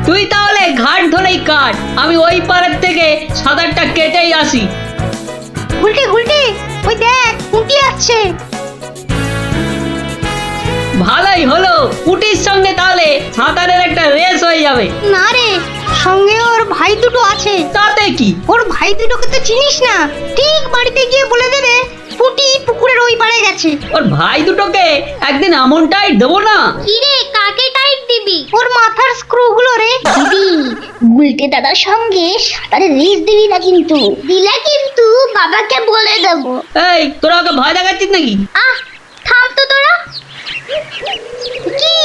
তুই তাহলে ঘাট ধরেই কাট, আমি ওই পাড়ের থেকে সাঁতারটা কেটেই আসি। গুলটে গুলটে, ওই দেখ পুঁটি আসছে। ভালোই হলো, পুটির সঙ্গে তাহলে সাঁতারের একটা রেস হয়ে যাবে। না রে, সঙ্গে ওর ভাই দুটো আছে। তাতে কি? ওর ভাই দুটোকে তো চিনিস না, ঠিক বাড়িতে গিয়ে বলে দেবে পুঁটি পুকুরের ওই পাড়ে গেছে। ওর ভাই দুটোকে একদিন এমনটাই দেবো না। কি রে, কাকে টাইট দিবি? ওর মাথার স্ক্রু গুলো রে। দিদি, গুলটে দাদার সঙ্গে সাঁতারে রেস দিবি না কিন্তু। দিলে কিন্তু বাবাকে বলে দেবো। এই, তোরা ওকে ভয় দেখাচ্ছিস নাকি? আহ, থাম তো তোরা। কি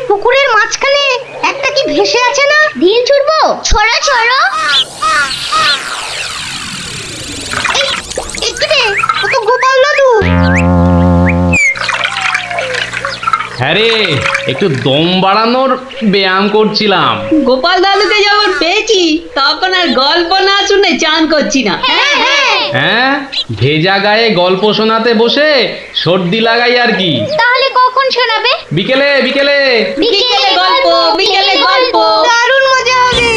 পুকুরের মাঝখানে একটা কি ভেসে আছে না? ঢিল ছুড়বো? ছড়ো ছড়ো। একটু রে, ও তো গোপাল দাদু। হ্যাঁ রে, একটু দম বাড়ানোর ব্যায়াম করছিলাম। গোপাল দাদুকে যখন পেয়েছি তখন আর গল্প না শুনে চান করছি না। হ্যাঁ, ভেজা গায়ে গল্প শোনাতে বসে সর্দি লাগাই আর কি। তাহলে কখন শোনাবে? বিকেলে বিকেলে। বিকেলে গল্প, বিকেলে গল্প। দারুণ মজা হবে।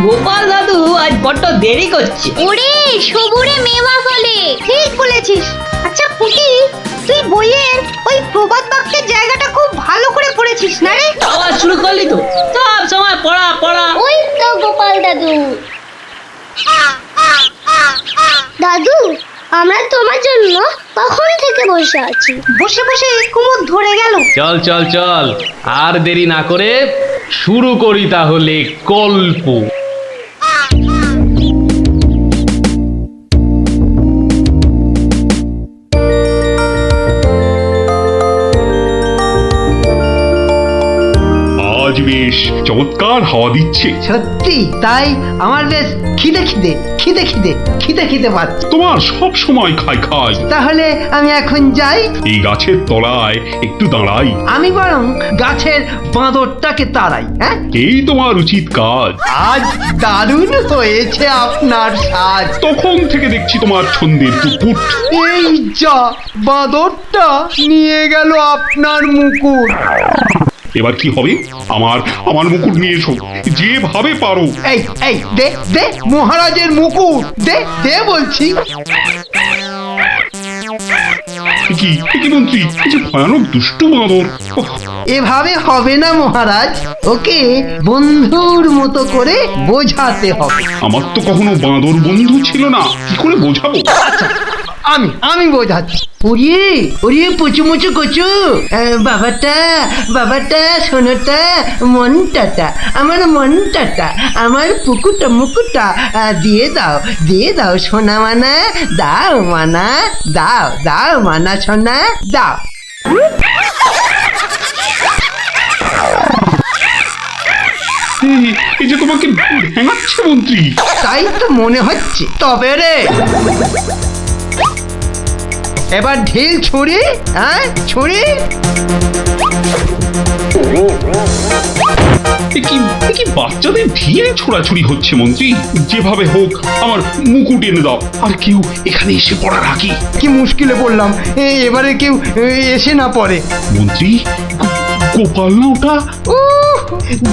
গোপাল দাদু আজ বড্ড দেরি করছে। ওরে সবুরে মেওয়া ফলে। ঠিক বলেছিস। আচ্ছা পুটি, তুই বইয়ের ওই প্রবাদ বাক্যের জায়গাটা খুব ভালো করে পড়েছিস না রে? আবার শুরু করলি তো, সব সময় পড়া পড়া। ওই তো গোপাল দাদু। দাদু, আমরা তোমার জন্য কখন থেকে বসে আছি। বসে বসে কুমোদ ধরে গেল। চল চল চল, আর দেরি না করে শুরু করি তাহলে গল্প। আজ বেশ চমৎকার হাওয়া দিচ্ছে। সত্যি তাই, আমার বেশ খিদে খিদে খিদে খিদে খিদে খিদে পাচ্ছে। তোমার সব সময় খাই খাই। তাহলে আমি এখন যাই। এই গাছের তলায় একটু দাঁড়াই। আমি বরং গাছের বাঁদরটাকে তাড়াই। হ্যাঁ, এই তোমার উচিত কাজ। আজ দারুণ হয়েছে আপনার সাজ। তখন থেকে দেখছি তোমার ছন্দের পুকুট। এই যা, বাঁদরটা নিয়ে গেল আপনার মুকুট। এবার কি হবে? আমার আমার মুকুট নিয়ে এসো, যেভাবে পারো। এই এই দে দে মহারাজের মুকুট, দে দে বলছি। কি কি মন্ত্রী, এই যে ভয়ানক দুষ্ট বাঁদর। ওহ, এভাবে হবে না মহারাজ, ওকে বন্ধুর মতো করে বোঝাতে হবে। আমার তো কখনো বাঁদর বন্ধু ছিল না, কি করে বোঝাবো? আমি বোঝাচ্ছি। ওরে ওরে পুচু মুচু কচু, বাবাটা বাবাটা, সোনাটা, মনটাটা, আমার মনটাটা, আমার পুকুটা মুকুটা, দিয়ে দাও সোনা মানা, দাও মানা, দাও দাও মানা সোনা, দাও। এই যে তোমাকে ভেঙাচ্ছে মন্ত্রী। তাই তো মনে হচ্ছে। তবে রে, এবার ঢিল ছুরি, হ্যাঁ ছুরি। এ কি বাচ্চাদের ঢিল ছোড়াছুড়ি হচ্ছে মন্ত্রী? যেভাবে হোক আমার মুকুট এনে দাও, আর কেউ এখানে এসে পড়ার আগে। কি মুশকিলে পড়লাম, এবারে কেউ এসে না পড়ে। মন্ত্রী, গোপাল না ওটা?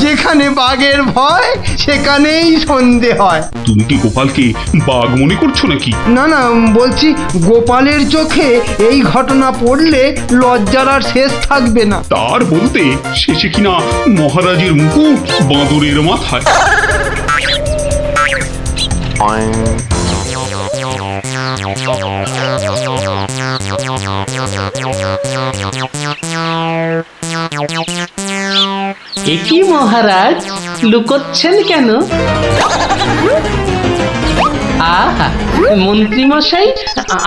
যেখানে বাঘের ভয় সেখানেই সন্ধে হয়। তুমি কি গোপালকে বাঘ মনে করছো নাকি? না না, বলছি গোপালের চোখে এই ঘটনা পড়লে লজ্জার আর শেষ থাকবে না। তার বলতে শেষে কিনা মহারাজের মুকুট বাঁদরের মাথায়। একই মহারাজ, লুকোচ্ছেন কেন? আহা, মন্ত্রী মশাই,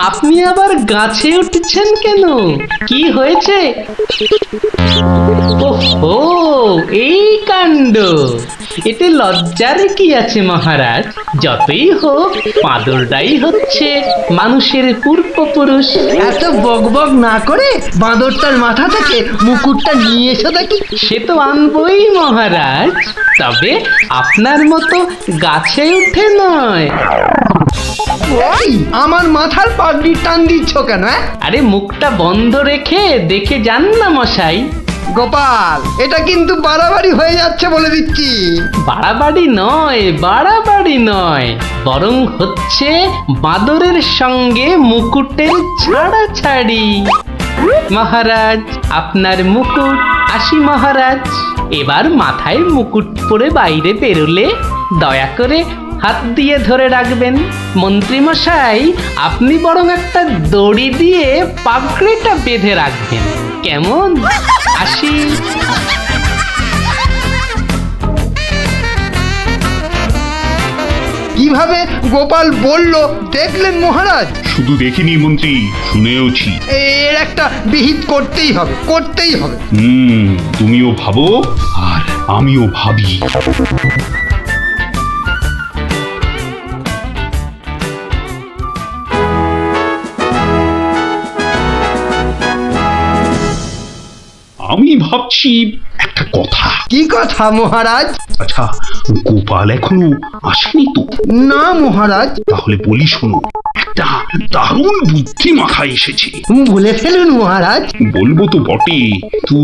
আপনি আবার গাছে উঠছেন কেন? কি হয়েছে? ওহো, এই কাণ্ড। এতে লজ্জার কি আছে মহারাজ? যতই হোক বাঁদরটাই হচ্ছে মানুষের পূর্বপুরুষ। এত বকবক না করে বাঁদরটার মাথা থেকে মুকুটটা নিয়ে এসো দেখি। সে তো আনবই মহারাজ। তবে আপনার মতো গাছে উঠে নয়। ওই আমার মাথার পাগড়ি টান দিচ্ছ কেন? আরে মুখটা বন্ধ রেখে দেখে যান না মশাই। গোপাল, এটা কিন্তু বাড়াবাড়ি হয়ে যাচ্ছে বলে দিচ্ছি। বাড়াবাড়ি নয়, বাড়াবাড়ি নয়, বরং হচ্ছে বাদরের সঙ্গে মুকুটের ছাড়াছাড়ি। মহারাজ, আপনার মুকুট। আসি মহারাজ, এবার মাথায় মুকুট পরে বাইরে বেরোলে দয়া করে হাত দিয়ে ধরে রাখবেন। মন্ত্রী মশাই, আপনি বরং একটা দড়ি দিয়ে পাগড়িটা বেঁধে রাখবেন, কেমন? আসি। কিভাবে গোপাল বলল দেখলেন মহারাজ? শুধু দেখিনি মন্ত্রী, শুনেওছি। এর একটা বিহিত করতেই হবে, করতেই হবে। তুমিও ভাবো আর আমিও ভাবি। আমি ভাবছি একটা কথা। কি কথা মহারাজ? আচ্ছা, গোপাল এখনো আসেনি তো? না মহারাজ। তাহলে বলি শোনো, একটা দারুণ বুদ্ধি মাথায় এসেছে। বলে ফেলুন মহারাজ। বলবো তো বটে, তো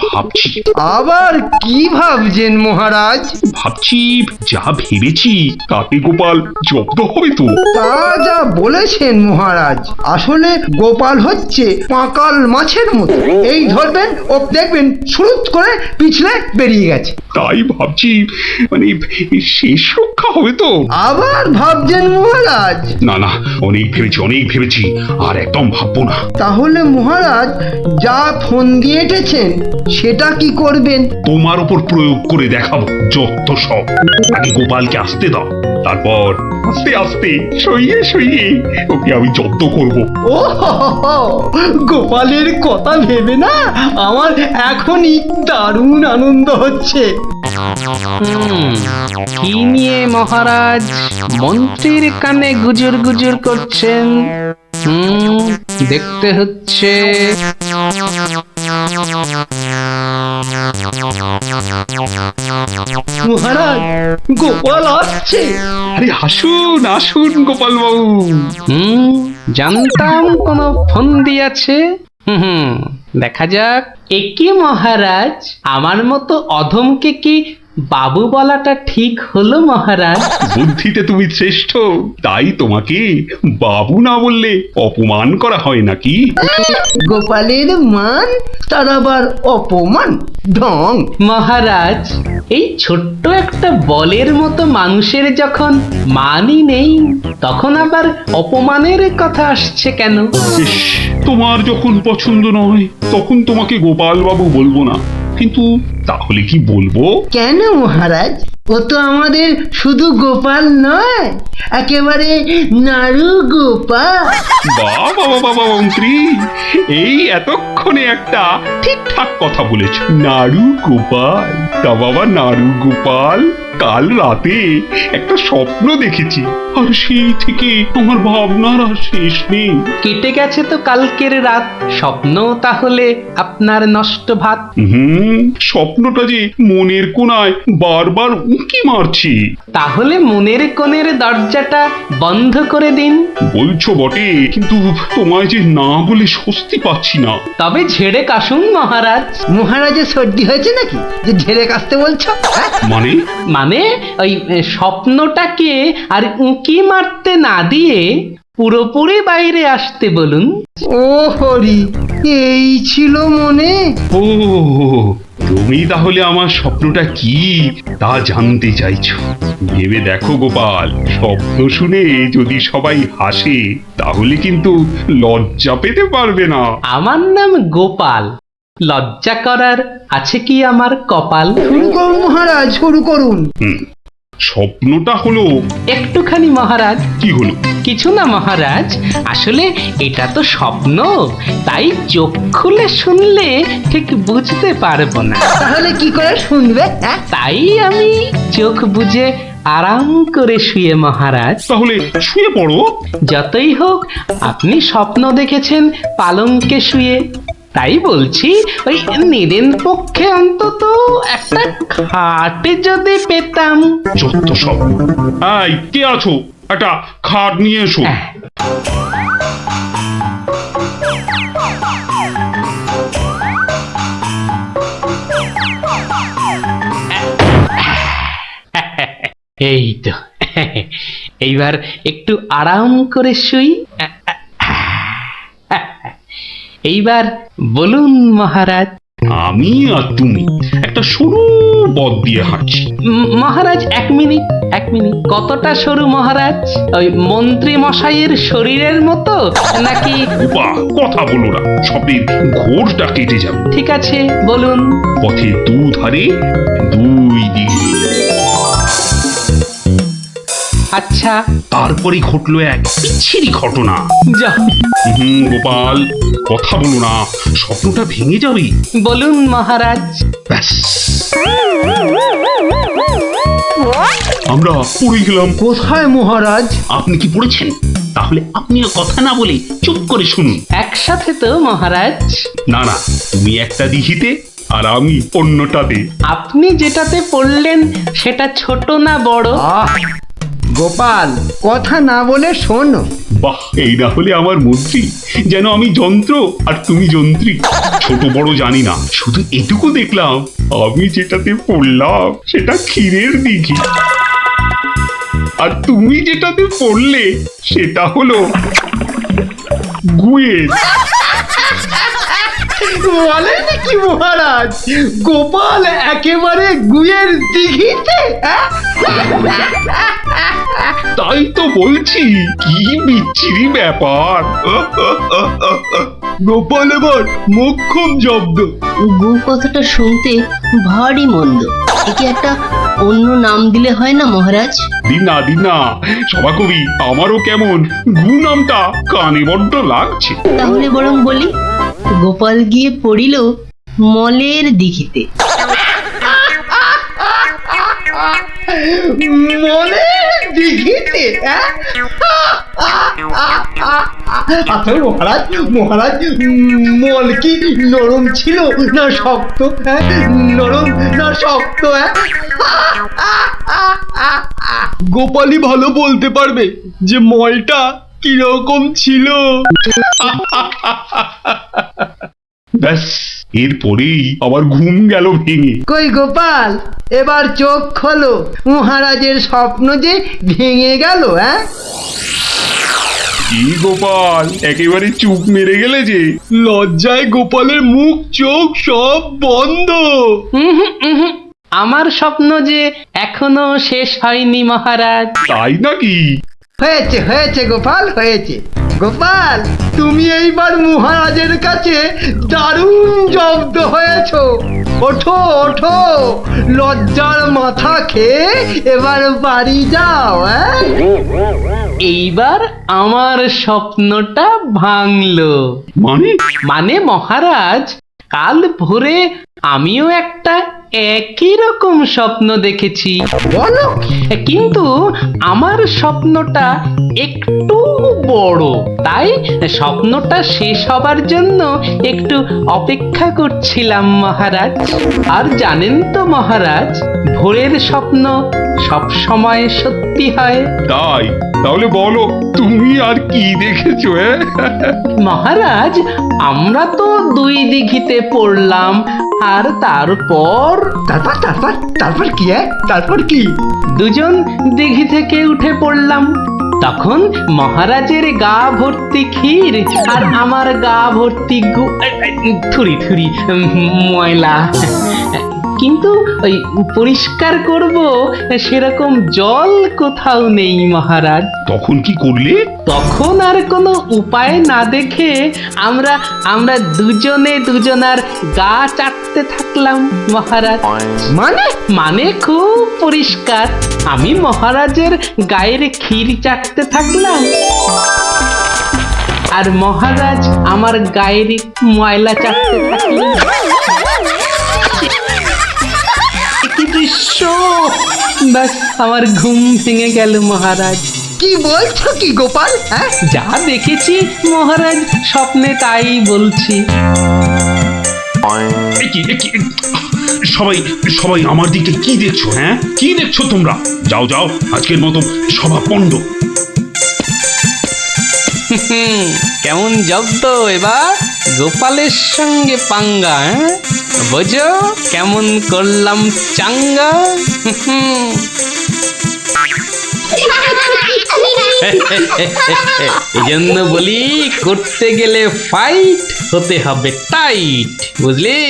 ভাবছি। আবার কি ভাবছেন মহারাজ? ভাবছি যা ভেবেছি তাতে গোপাল জব্দ হবে তো? তা যা বলেছেন মহারাজ, আসলে গোপাল হচ্ছে পাঁকাল মাছের মতো। এই ধরবেন ও দেখবেন সুরুত করে পিছলে বেরিয়ে গেছে। তাই ভাবছি, মানে শেষ রক্ষা হবে তো? আবার ভাবছেন মহারাজ? না না, অনেক ভেবেছি আর একদম ভাববো না। তাহলে মহারাজ যা ফোন দিয়ে এঁটেছেন সেটা কি করবেন? তোমার উপর প্রয়োগ করে দেখাবো যত সব। আগে গোপালকে আসতে দাও, তারপর আস্তে আস্তে সইয়ে ওকে আমি জব্দ করব। ও হো হো হো, গোপালের কথা ভেবে না আমার এখনই দারুণ আনন্দ হচ্ছে। কি নিয়ে মহারাজ মন্ত্রীর কানে গুজর গুজর করছেন? দেখতে হচ্ছে। মহারাজ, গোপাল আসছে। আরে আসুন গোপাল বাবু। জানতাম কোনো ফোন দিয়েছে। দেখা যাক। একি মহারাজ, আমার মতো অধমকে কি বাবু বলাটা ঠিক হলো মহারাজ? বুদ্ধিতে তুমি শ্রেষ্ঠ, তাই তোমাকে বাবু না বললে অপমান করা হয় নাকি? গোপালের মান তার আবার অপমান, ঢং। মহারাজ, এই ছোট্ট একটা বলের মতো মানুষের যখন মানই নেই, তখন আবার অপমানের কথা আসছে কেন? ইস, তোমার যখন পছন্দ নয় তখন তোমাকে গোপাল বাবু বলবো না, কিন্তু তাহলে কি বলবো? কেন মহারাজ? ও তো আমাদের শুধু গোপাল নয়, একেবারে নাড়ু গোপাল। বাবা মন্ত্রী, এই এতক্ষণে একটা ঠিকঠাক কথা বলেছ। নাড়ু গোপাল? তা বাবা নাড়ু গোপাল, কাল রাতে একটা স্বপ্ন দেখেছি, আর সেই থেকে আমার ভাবনার আর শেষ নেই। কেটে গেছে তো কালকের রাত, স্বপ্ন তাহলে আপনার নষ্ট ভাত। স্বপ্নটা যে মনের কোণায় বারবার উঁকি মারছি। তাহলে মনের কোণের দরজাটা বন্ধ করে দিন। বলছো বটে, কিন্তু তোমায় যে না বলে স্বস্তি পাচ্ছি না। তবে ঝেড়ে কাশুন মহারাজ। মহারাজের সর্দি হয়েছে নাকি যে ঝেড়ে কাশতে বলছো? মানে ওই স্বপ্নটাকে আর উঁকি মারতে না দিয়ে পুরোপুরি বাইরে আসতে বলুন। ও হরি, এই ছিল মনে? ও, তুমি তাহলে আমার স্বপ্নটা কি তা জানতে চাইছো? ভেবে দেখো গোপাল, স্বপ্ন শুনে যদি সবাই হাসে তাহলে কিন্তু লজ্জা পেতে পারবে না। আমার নাম গোপাল, লজ্জা করার আছে কি আমার কপাল? শুরু করুন মহারাজ, শুরু করুন। স্বপ্নটা হলো একটুখানি মহারাজ। কি হলো? কিছু না মহারাজ, আসলে এটা তো স্বপ্ন, তাই চোখ খুলে শুনলে ঠিক বুঝতে পারবো না। তাহলে কি করে শুনবে? তাই আমি চোখ বুজে আরাম করে শুয়ে মহারাজ। তাহলে শুয়ে পড়ো। যতই হোক আপনি স্বপ্ন দেখেছেন পালঙ্কে শুয়ে, তাই বলছি ওই নিদেন পক্ষে অন্তত একটা খাটে যদি পেতাম। যত সব। এই কে আছো, একটা খাট নিয়ে এসো। এই তো, এইবার একটু আরাম করে শুই। এইবার বলুন মহারাজ। আমি আর তুমি একটা সরু পথ দিয়ে হাঁটছি। মহারাজ এক মিনিট। কতটা সরু মহারাজ? ওই মন্ত্রী মশাইয়ের শরীরের মতো নাকি? বাহ, কথা বলো না, সবের ঘোরটা কেটে যাবে। ঠিক আছে, বলুন। পথের দুধারে দুই দিকে। আচ্ছা, তারপরে ঘটলো এক বিচ্ছিরি ঘটনা। যা গোপাল, কথা বলো না, স্বপ্নটা ভেঙে যাবে। বলুন মহারাজ। ব্যাস, আমরা পড়ে গেলাম। কোথায় মহারাজ? আপনি কি পড়েছেন? তাহলে আপনিও কথা না বলে চুপ করে শুনুন। একসাথে তো মহারাজ? না না, তুমি একটা দিঘিতে আর আমি অন্যটাতে। আপনি যেটাতে পড়লেন সেটা ছোট না বড়? আহ, গোপাল, কথা না বলে শোনো। বাহ, এই না হলে আমার মন্ত্রী, যেন আমি যন্ত্র আর তুমি যন্ত্রী। ছোট বড় জানি না, শুধু এটুকু দেখলাম, আমি যেটাতে পড়লাম সেটা ক্ষীরের দিঘি, আর তুমি যেটাতে পড়লে সেটা হলো গুয়ের। বলে নাকি মহারাজ, গোপাল একেবারে গুয়ের দিঘিতে? তাই তো বলছি, কি বিচ্ছিরি ব্যাপার। গোপাল এবার মোক্ষম জব্দ। গু কথাটা শুনতে ভারী মন্দ। একে একটা অন্য নাম দিলে হয় না মহারাজ? দিন না সভাকবি, আমারও কেমন গু নামটা কানে বড্ড লাগছে। তাহলে বরং বলি, গোপাল গিয়ে পড়িল মলের দিঘিতে। মনে দিঘিতে? আচ্ছা মহারাজ, মল কি নরম ছিল না শক্ত? নরম না শক্ত? গোপালই ভালো বলতে পারবে যে মলটা কিরকম ছিল। ব্যাস, এরপরেই আমার ঘুম গেল ভেঙে। কই গোপাল, এবার চোখ খোলো, মহারাজের স্বপ্ন যে ভেঙে গেল। কি গোপাল, একেবারে চুপ মেরে গেলে যে। লজ্জায় গোপালের মুখ চোখ সব বন্ধ। আমার স্বপ্ন যে এখনো শেষ হয়নি মহারাজ। তাই নাকি? হয়েছে গোপাল, হয়েছে। গোপাল, তুমি এইবার মহারাজের কাছে দারুণ জব্দ হয়েছো। ওঠো, লজ্জার মাথা খেয়ে এবার বাড়ি যাও। এইবার আমার স্বপ্নটা ভাঙলো। মানে মহারাজ, কাল ভোরে আমিও একটা একই রকম স্বপ্ন দেখেছি। বলো? কিন্তু আমার স্বপ্নটা একটু বড়, তাই স্বপ্নটা শেষ হবার জন্য একটু অপেক্ষা করছিলাম মহারাজ। আর জানেন তো মহারাজ, ভোরের স্বপ্ন সব সময় সত্যি হয়। তাই? তাহলে বলো, তুমি আর কি দেখেছো? মহারাজ, আমরা তো দুই দিঘিতে পড়লাম, আর তারপর তারপর কি? দুজন দিঘি থেকে উঠে পড়লাম। তখন মহারাজের গা ভর্তি ক্ষীর আর আমার গা ভর্তি থুরি ময়লা। কিন্তু ওই পরিষ্কার করব সেরকম জল কোথাও নেই মহারাজ। তখন কি করলে? তখন আর কোনো উপায় না দেখে আমরা দুজনার গা চাটতে থাকলাম মহারাজ। মানে খুব পরিষ্কার। আমি মহারাজের গায়ের ক্ষীর চাটতে থাকলাম, আর মহারাজ আমার গায়ের ময়লা চাটতে থাকলেন। কি দৃশ্য! ব্যাস, আমার ঘুম ভেঙে গেল মহারাজ। কি বলছো কি গোপাল? যা দেখেছি মহারাজ, স্বপ্নে তাই বলছি। এ কি, সবাই সবাই আমার দিকে কি দেখছো? হ্যাঁ, কি দেখছো তোমরা? যাও যাও, আজকের মতো সভা পণ্ড। কেমন জব্দ এবার গোপালের সঙ্গে পাঙ্গা, হ্যাঁ? বোঝো কেমন করলাম চাঙ্গা। এই জন্য বলি, করতে গেলে ফাইট হতে হবে টাইট, বুঝলি?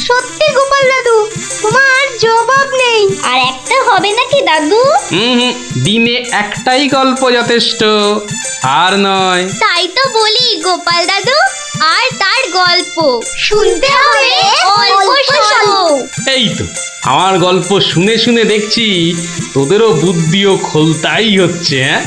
সত্যি গোপাল দাদু, তোমার জবাব নেই। আর একটা হবে নাকি দাদু? দিনে একটাই গল্প যথেষ্ট, আর নয়। তাই তো বলি গোপাল দাদু, আর তার গল্প শুনতে হবে অল্প শোনো। এই তো আমার গল্প শুনে শুনে দেখছি তোদেরও বুদ্ধিও খোলতাই হচ্ছে, হ্যাঁ?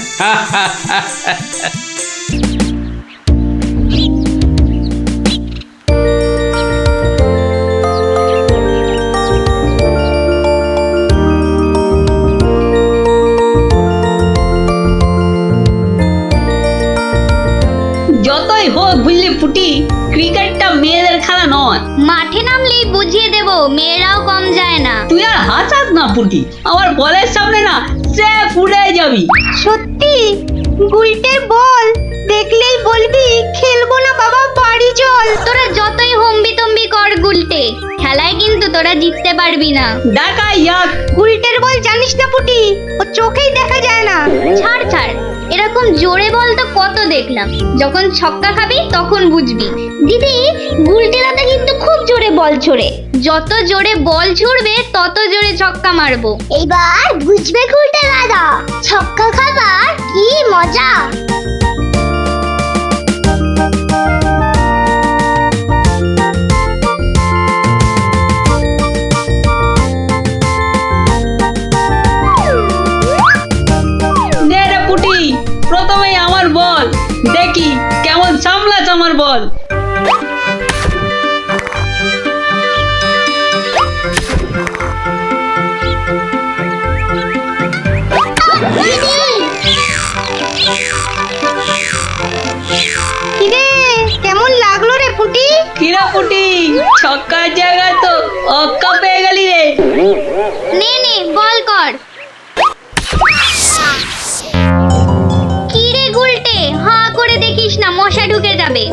যতই হোক বুঝলি পুটি, ক্রিকেটটা মেয়েদের খেলা নয়। মাঠে নামলেই বুঝিয়ে দেব, মেয়েরাও কম যায় না। তুই আর হাসাস না পুটি, আমার বলের সামনে না সে পুড়ে যাবি। সত্যি গুলটের বল দেখলেই বলবি খেলবো না বাবা, বাড়ি চল। তোরা যতই হম্বি তম্বি কর গুলটে, খেলায় কিন্তু তোরা জিততে পারবি না। ডাকা ইয়াক। গুলটের বল জানিস না পুটি, ও চোখেই দেখা যায় না। ছাড় ছাড়, এরকম জোরে বল তো কত দেখলাম। যখন ছক্কা খাবি তখন বুঝবি। দিদি, গুলটে দাদা কিন্তু খুব জোরে বল ছোড়ে। যত জোরে বল ছুড়বে তত জোরে ছক্কা মারবো। এইবার বুঝবে গুলটে দাদা, ছক্কা খাবার কি মজা। নে রে পুটি, প্রথমেই আমার বল, দেখি কেমন সামলাস আমার বল। কিরে, কেমন লাগলো রে পুটি? কিরা পুটি, ছক্কার জায়গায় তো অক্কা পেয়ে গেলি রে। নে নে বল কর। কি রে গুলটে, হাঁ করে দেখিস না, মশা ঢুকে যাবে।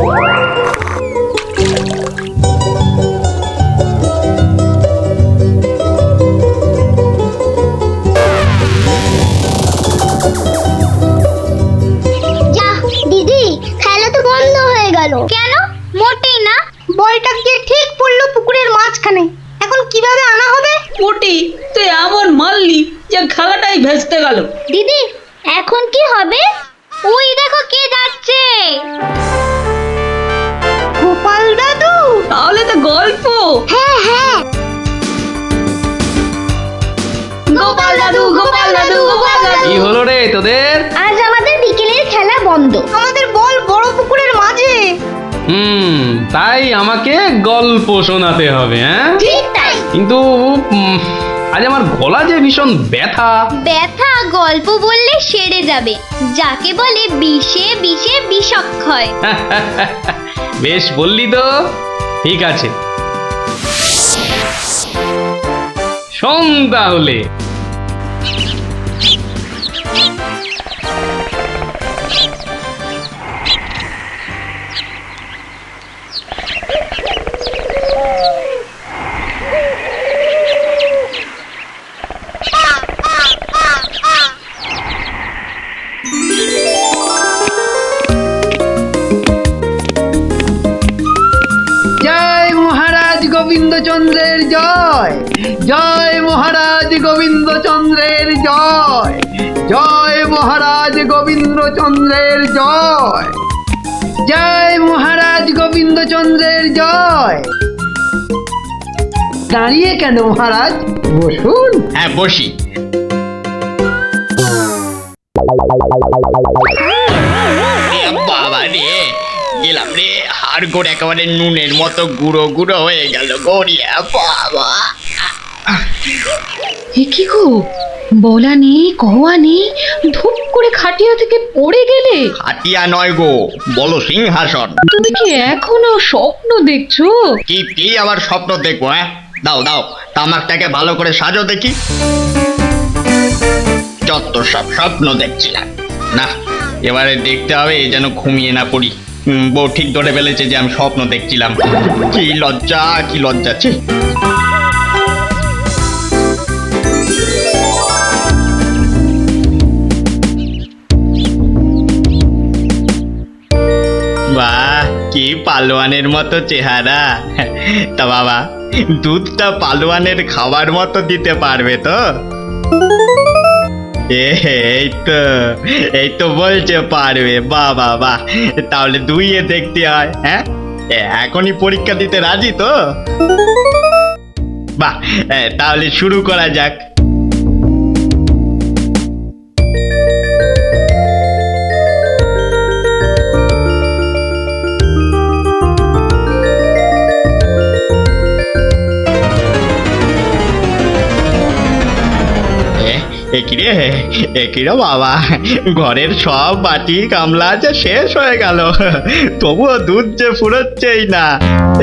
যা দিদি, খেলা তো বন্ধ হয়ে গেল। কেন? মোটেই না। বলটা গিয়ে ঠিক পড়লো পুকুরের মাঝখানে, এখন কিভাবে আনা হবে? পুটি, তুই এমন মারলি যে খেলাটাই ভেস্তে গেল। দিদি, এখন কি হবে? ওই দেখো কে যাচ্ছে। গোপাল দাদু। তাহলে তো গল্প। হ্যাঁ হ্যাঁ, গোপাল দাদু, গোপাল দাদু, গোপাল দাদু। কি হলো রে তোদের? আজ আমাদের বিকেলের খেলা বন্ধ। আমাদের বল বড় পুকুরের মাঝে। তাই আমাকে গল্প শোনাতে হবে, হ্যাঁ? ঠিক তাই। কিন্তু আজ আমার গলা যে ভীষণ ব্যথা। ব্যথা গল্প বললে সেরে যাবে, যাকে বলে বিষে বিষে বিষক্ষয়। বেশ বললি তো, ঠিক আছে, শোন তাহলে। জয় মহারাজ গোবিন্দচন্দ্রের জয়, জয় মহারাজ গোবিন্দচন্দ্রের জয়, জয় মহারাজ গোবিন্দচন্দ্রের জয়, জয় মহারাজ গোবিন্দচন্দ্রের জয়। দাঁড়িয়ে কেন মহারাজ, বসুন। হ্যাঁ বসি। বাবা রে, গেলাম রে, হাড় গোড় একেবারে নুনের মতো গুঁড়ো গুঁড়ো হয়ে গেল গড়িয়া। বাবা, এ কি গো, বলা নেই কওয়া নেই, ধূপ করে খাটিয়া থেকে পড়ে গেলে। হাতিয়া নয় গো, বলো সিংহাসন। তুমি কি এখনো স্বপ্ন দেখছো? কি আবার স্বপ্ন দেখবো? হ্যাঁ, দাও দাও তামাকটাকে ভালো করে সাজো দেখি। যত সব স্বপ্ন দেখছিলাম, না এবারে দেখতে হবে যেন ঘুমিয়ে না পড়ি। বউ ঠিক ধরে ফেলেছে যে আমি স্বপ্ন দেখছিলাম। কি লজ্জা ছি। বাহ, কি পালোয়ানের মতো চেহারা। তা বাবা, দুধটা পালোয়ানের খাবার মতো দিতে পারবে তো? এই তো বলছে পারবে। বাহ, তাহলে দুইয়ে দেখতে হয়। হ্যাঁ, এখনই পরীক্ষা দিতে রাজি তো? বাহ, তাহলে শুরু করা যাক। একিরে বাবা, ঘরের সব বাটি গামলা যে শেষ হয়ে গেল, তবুও দুধ যে ফুরোচ্ছেই না।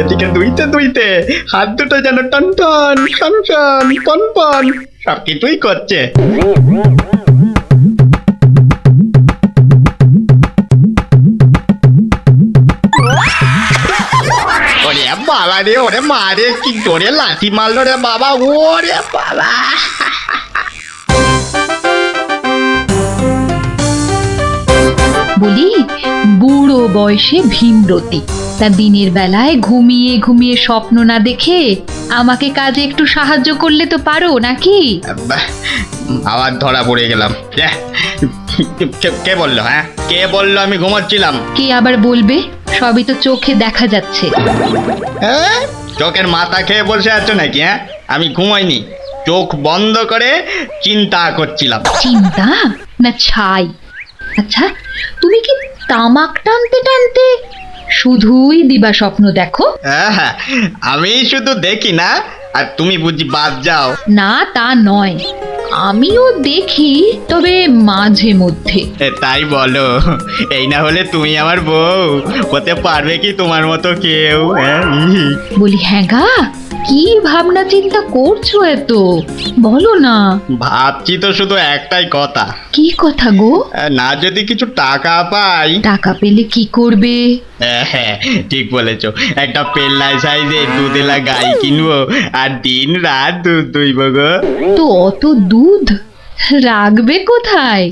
এদিকে দুইতে হাত দুটো যেন টন টন টন টন পন পন সব কিছুই করছে। ওরে বাবা রে, ওরে মা রে, কি জোরে লাথি মারলো রে বাবা, ওরে বাবা। বলি, বুড়ো বয়সে ভীমরতি, তা দিনের বেলায় ঘুমিয়ে ঘুমিয়ে স্বপ্ন না দেখে আমাকে কাজে একটু সাহায্য করলে তো পারো নাকি? আবার ধরা পড়ে গেলাম। কে বললো? হ্যাঁ, কে বললো আমি ঘুমাচ্ছিলাম? কে আবার বলবে? সবই তো চোখে দেখা যাচ্ছে। হ্যাঁ, চোখের মাথা খেয়ে বসে আছো নাকি? হ্যাঁ, আমি ঘুমাইনি, চোখ বন্ধ করে চিন্তা করছিলাম। চিন্তা না ছাই? আচ্ছা, তুমি কি তামাক টানতে টানতে শুধুই দিবা স্বপ্ন দেখো? হ্যাঁ, আমি শুধু দেখি না, আর তুমি বুঝি বাদ যাও? না, তা নয়, আমিও দেখি, তবে মাঝে মধ্যে। তাই বলো? এই না হলে তুমি আমার বউ হতে পারবে কি তোমার মতো কেউ? বলি, হ্যাঁ গা, কি ভাবনা চিন্তা করছো এত? বলো না। ভাবছি তো শুধু একটাই কথা। কি কথা গো? না যদি কিছু টাকা পাই। টাকা পেলে কি করবে? হ্যাঁ, ঠিক বলেছো, একটা পেল্লাই সাইজে দুধেলা গাই কিনবো আর দিন রাত দুধ দুইব গো। তো অত দুধ রাখবে কোথায়?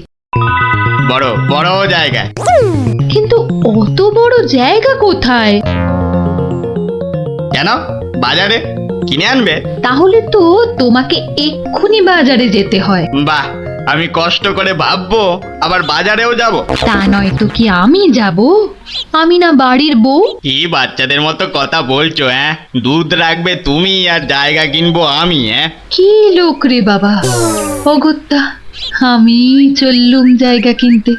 বড় জায়গায়। কিন্তু অত বড় জায়গা কোথায়? কেন, বাজারে কিনে আনবে? তাহলে তো তোমাকে এক্ষুনি বাজারে যেতে হয়। বাহ, আমি কষ্ট করে ভাববো আবার বাজারেও যাব? তা নয় তো কি আমি যাব? আমি না বাড়ির বউ? কি বাচ্চাদের মতো কথা বলছো? হ্যাঁ, দুধ রাখবে তুমি আর জায়গা কিনবো আমি? হ্যাঁ, কি লোক রে বাবা, অগত্যা আমি চললুম জায়গা কিনতে।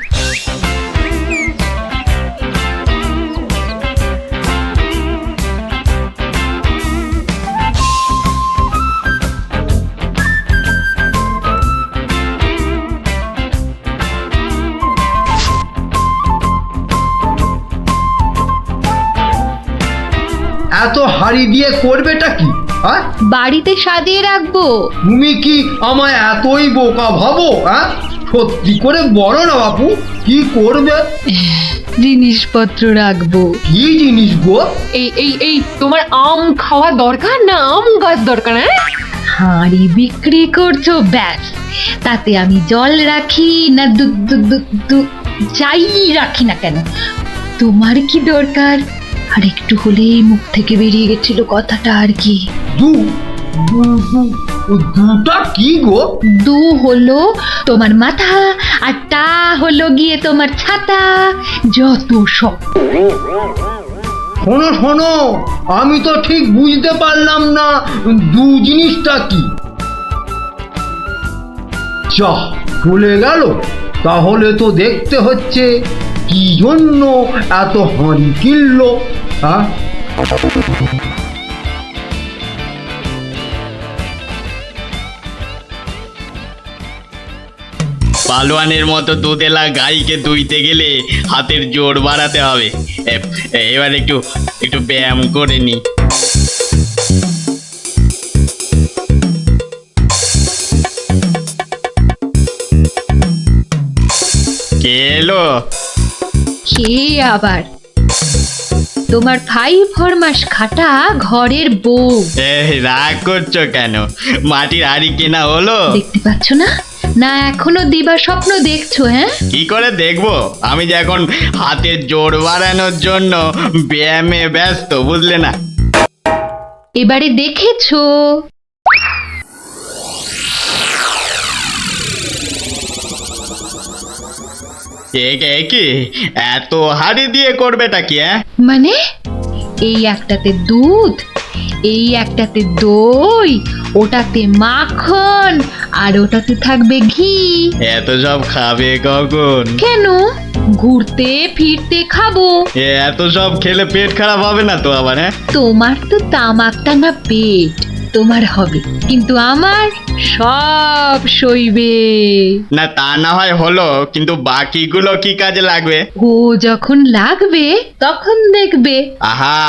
এত হাড়ি দিয়ে করবেটা কি? হ্যাঁ, বাড়িতে সাজিয়ে রাখবো। তুমি কি আমায় এতই বোকা ভাবো? হ্যাঁ, সত্যি করে বলো না বাপু, কি করবে? জিনিসপত্র রাখবো। কি জিনিস গো? এই তোমার আম খাওয়া দরকার না আম গাছ দরকার? হ্যাঁ, হাঁড়ি বিক্রি করছো, ব্যাস। তাতে আমি জল রাখি না দুধ যাই রাখি না কেন, তোমার কি দরকার? আর একটু হলেই মুখ থেকে বেরিয়ে গেছিল কথাটা আর কি। দুটা কি গো? দু হলো তোমার মাথা, আর টা হলো গিয়ে তোমার ছাতা, যত সব। শোনো, আমি তো ঠিক বুঝতে পারলাম না দু জিনিসটা কি। যা চলে গেল, তাহলে তো দেখতে হচ্ছে কি জন্য এত হাঁড়ি কিনলো। হ্যাঁ, পালোয়ানের মতো দুধেলা গাইকে দুইতে গেলে হাতের জোর বাড়াতে হবে। এবার একটু একটু ব্যায়াম করে নি। কে এলো? কে আবার? তোমার 5 ফরমাস খাটা ঘরের বউ। রাগ করছো কেন? মাটির হাড়ি কেনা হলো? দেখতে পাচ্ছ না? না এখনো দিবা স্বপ্ন দেখছো? হ্যাঁ, কি করে দেখবো? আমি যে এখন হাতের জোর বাড়ানোর জন্য ব্যায়ামে ব্যস্ত, বুঝলে না? এবারে দেখেছো? কি এত হাড়ি দিয়ে করবেটা কি? মানে এই একটাতে দুধ, এই একটাতে দই, ওটাতে মাখন, আর ওটাতে থাকবে ঘি। এত সব খাবে কখন? কেন? ঘুরতে ফিরতে খাবো। এত সব খেলে পেট খারাপ হবে না তো আবার? তোমার তো তামাক টানা পেট, তোমার হবে, কিন্তু আমার সব সইবে। না তা না হয় হলো, কিন্তু বাকিগুলো কি কাজে লাগবে? ও যখন লাগবে তখন দেখবে। আহা,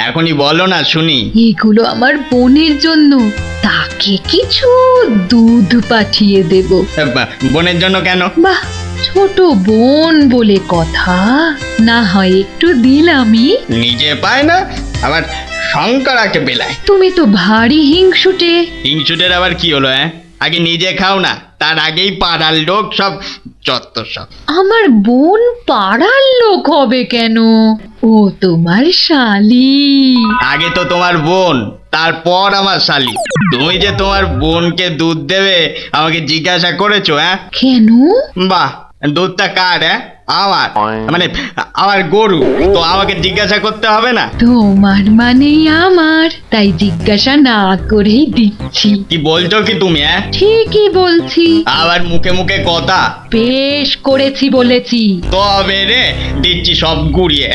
এখনই বলো না শুনি। এগুলো আমার বোনের জন্য, তাকে কিছু দুধ পাঠিয়ে দেব। বোনের জন্য কেন? বাহ, ছোট বোন বলে কথা, না হয় একটু দিলামই। নিজে পায় না, আবার শঙ্করাকে বেলায়। তুমি তো ভারী হিংসুটে। হিংসুটের আবার কি হলো? আগে নিজে খাও না, তার আগেই পাড়ার লোক সব যত সব। আমার বোন পাড়ার লোক হবে কেন? ও তোমার শালি। আগে তো তোমার বোন, তারপর আমার শালি। তুমি যে তোমার বোনকে দুধ দেবে আমাকে জিজ্ঞাসা করেছো? কেন? বাহ, দুধটা কার? আমার, মানে আমার গরু, তো আমাকে জিজ্ঞাসা করতে হবে না? তোমার মানেই আমার, তাই জিজ্ঞাসা না করেই দিচ্ছি। কি বলছো কি তুমি? ঠিকই বলছি। আবার মুখে মুখে কথা। বেশ করেছি বলেছি। তবে রে দিচ্ছি সব গুড়িয়ে।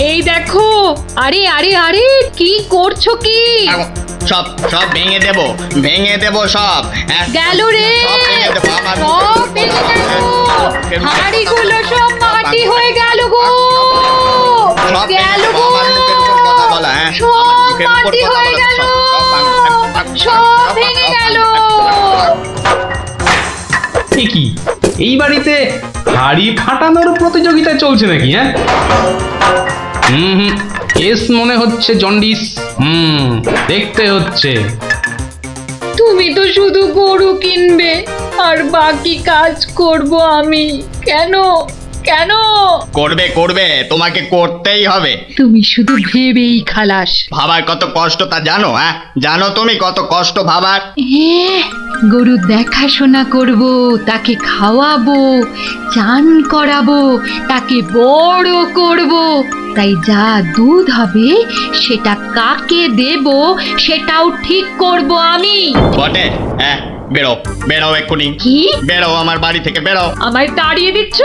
এই দেখো, আরে আরে আরে, কি করছো কি? সব সব ভেঙে দেবো, ভেঙে দেবো সব। গেল রে, সব ভেঙে দেবো, আমার সব ভেঙে গেল, হাঁড়িগুলো সব মাটি হয়ে গেল গো, সব গেল গো, আমার মুখের উপর কথা বলা। সব মাটি হয়ে গেল, সব ভেঙে গেল। কি এই বাড়িতে হাড়ি ফাটানোর প্রতিযোগিতা চলছে নাকি? হুম, এস মনে হচ্ছে জন্ডিস। দেখতে হচ্ছে। তুমি তো শুধু গরু কিনবে আর বাকি কাজ করব আমি। কেন কেন? করবে করবে, তোমাকে করতেই হবে। তুমি শুধু ভেবেই খালাস। ভাবার কত কষ্ট তা জানো? জানো তুমি কত কষ্ট ভাবার? গরু দেখাশোনা করব, তাকে খাওয়াবো, চান করাবো, তাকে বড় করব, তাই যা দুধ হবে সেটা কাকে দেব সেটাও ঠিক করব আমি। বটে? বেরো বেরো এক্ষুনি। কি? বেরো আমার বাড়ি থেকে, বেরো। আমায় তাড়িয়ে দিচ্ছ?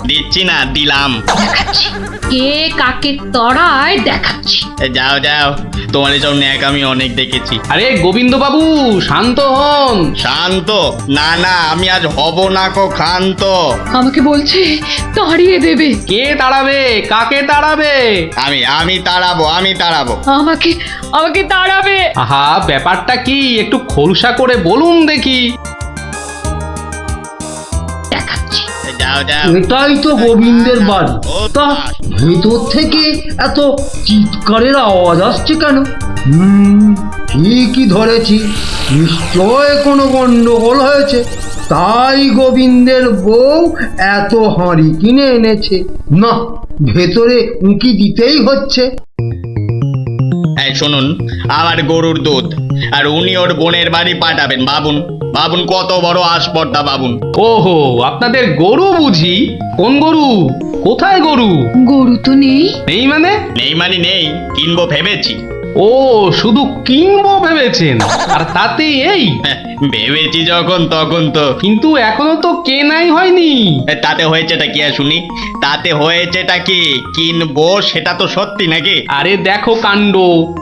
দিচ্ছি না, দিলাম। দেখাচ্ছি কে কাকে তড়ায়, দেখাচ্ছি। যাও যাও, তোমার এসব ন্যাক আমি অনেক দেখেছি। আরে গোবিন্দ বাবু, শান্ত হন। শান্ত? না না, আমি আজ হব না কো ক্ষান্ত। আমাকে বলছে তাড়িয়ে দেবে। কে তাড়াবে? কাকে তাড়াবে? আমি তাড়াবো, আমি তাড়াবো। আমাকে আমাকে তাড়াবে। আহা, ব্যাপারটা কি একটু খোলসা করে বলুন দেখি। দেখাচ্ছি। যাও যাও। এটাই তো গোবিন্দের বাড়ি। তা ভেতর থেকে এত চিৎকারের আওয়াজ আসছে কেন? ঠিকই ধরেছি, নিশ্চয় কোনো গন্ডগোল হয়েছে, তাই গোবিন্দের বউ এত হাঁড়ি কিনে এনেছে। না, ভেতরে উঁকি দিতেই হচ্ছে। এই শুনুন, আমার গরুর দুধ, আর উনি ওর বোনের বাড়ি পাঠাবেন। ভাবুন ভাবুন কত বড় আসপর্দা, ভাবুন। ওহো, আপনাদের গরু বুঝি? কোন গরু? কোথায় গরু? গরু তো নেই। নেই মানে? নেই মানে নেই, কিনবো ভেবেছি। ও, শুধু কিনবো ভেবেছেন? আর তাতে এই? ভেবেছি যখন তখন তো। কিন্তু এখনো তো কেনাই হয়নি। তাতে হয়েছেটা কি শুনি? তাতে হয়েছেটা কি? কিনবো সেটা তো সত্যি নাকি? আরে দেখো কাণ্ড,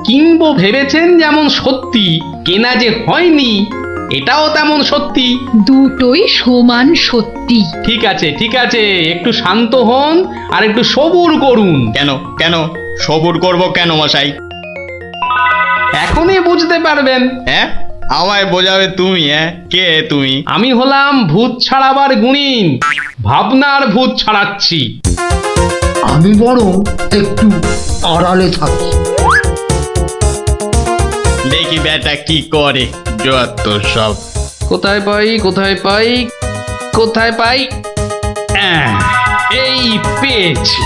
কিনবো ভেবেছেন যেমন সত্যি, কেনা যে হয়নি এটাও তেমন সত্যি। দুটোই সমান সত্যি। ঠিক আছে ঠিক আছে, একটু শান্ত হন আর একটু সবুর করুন। কেন কেন সবুর করব কেন মশাই? এখনই বুঝতে পারবেন। হ্যাঁ, আমায় বোঝাবে তুমি? হ্যাঁ, কে তুমি? আমি হলাম ভূত ছাড়াবার গুণিন, ভাবনার ভূত ছাড়াচ্ছি। আমি বরং একটু আড়ালে থাকি। দেখি বেটা কি করে, যত সব। কোথায় পাই কোথায় পাই কোথায় পাই, এই পেয়েছি।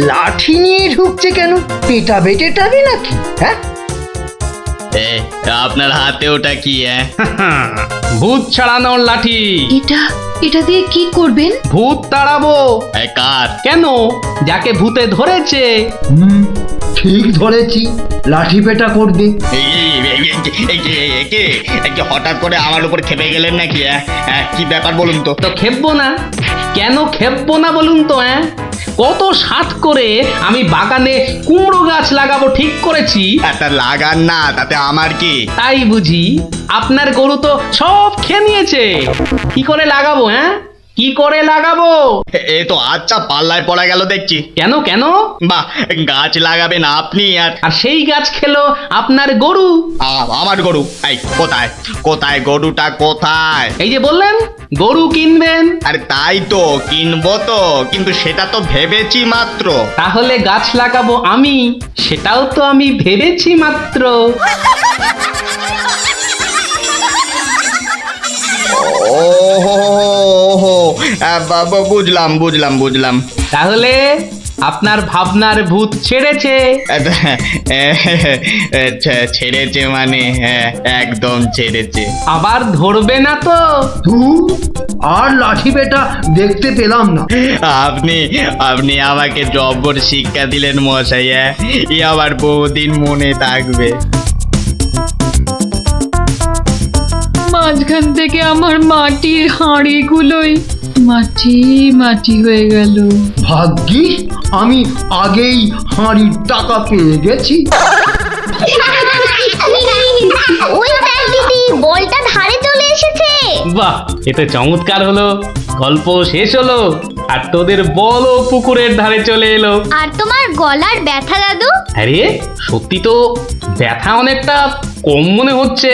লাঠি নিয়ে ঢুকছে কেন? পেটাবে টেটাবে নাকি? হ্যাঁ, এ, আপনার হাতে ওটা কি? হ্যাঁ, ভূত ছাড়ানোর লাঠি। এটা দিয়ে কি করবেন? ভূত তাড়াবো। এ, কার? কেন? যাকে ভূতে ধরেছে। ঠিক ধরেছি, লাঠি পেটা করবে। হঠাৎ করে আমার উপর খেপে গেলেন নাকি? কি ব্যাপার বলুন তো? তো খেপবো না কেন? খেপবো না বলুন তো? কত সাত করে আমি বাগানে কুমড়ো গাছ লাগাবো ঠিক করেছি। তা লাগান না, তাতে আমার কি? তাই বুঝি? আপনার গরু তো সব খেয়ে নিয়েছে। কি করে লাগাবো? কি করে লাগাবো? এ তো আচ্ছা পাল্লায় পড়া গেল দেখছি। কেন কেন? বাহ, গাছ লাগাবেন আপনি আর আর সেই গাছ খেলো আপনার গরু। আমার গরু? এই কোথায় কোথায় গরুটা কোথায়? এই যে বললেন গরু কিনবেন। আরে তাই তো কিনবো তো, কিন্তু সেটা তো ভেবেছি মাত্র। তাহলে গাছ লাগাবো আমি, সেটাও তো আমি ভেবেছি মাত্র। ওহো, বুঝলাম বুঝলাম বুঝলাম। তাহলে আপনার ভাবনার ভূত ছেড়েছে। ছেড়েছে মানে? হ্যাঁ, একদম ছেড়েছে। আবার ধরবে না তো? আর লাঠি পেটা দেখতে পেলাম না। আপনি আপনি আমাকে জব্বর শিক্ষা দিলেন মশাই। এ আবার বহুদিন মনে থাকবে। মাঝখান থেকে আমার মাটির হাঁড়িগুলোই মাটি মাটি হয়ে গেল। ভাগ্যিস আমি আগেই হাঁড়ির টাকা পেয়ে গেছি। ওই দেখ দিদি, বলটা ধারে চলে এসেছে। বাহ, এটা চমৎকার হলো। গল্প শেষ হলো আর তোদের বলও পুকুরের ধারে চলে এলো। আর তোমার গলার ব্যথা দাদু? আরে সত্যি তো ব্যথা অনেকটা কম মনে হচ্ছে।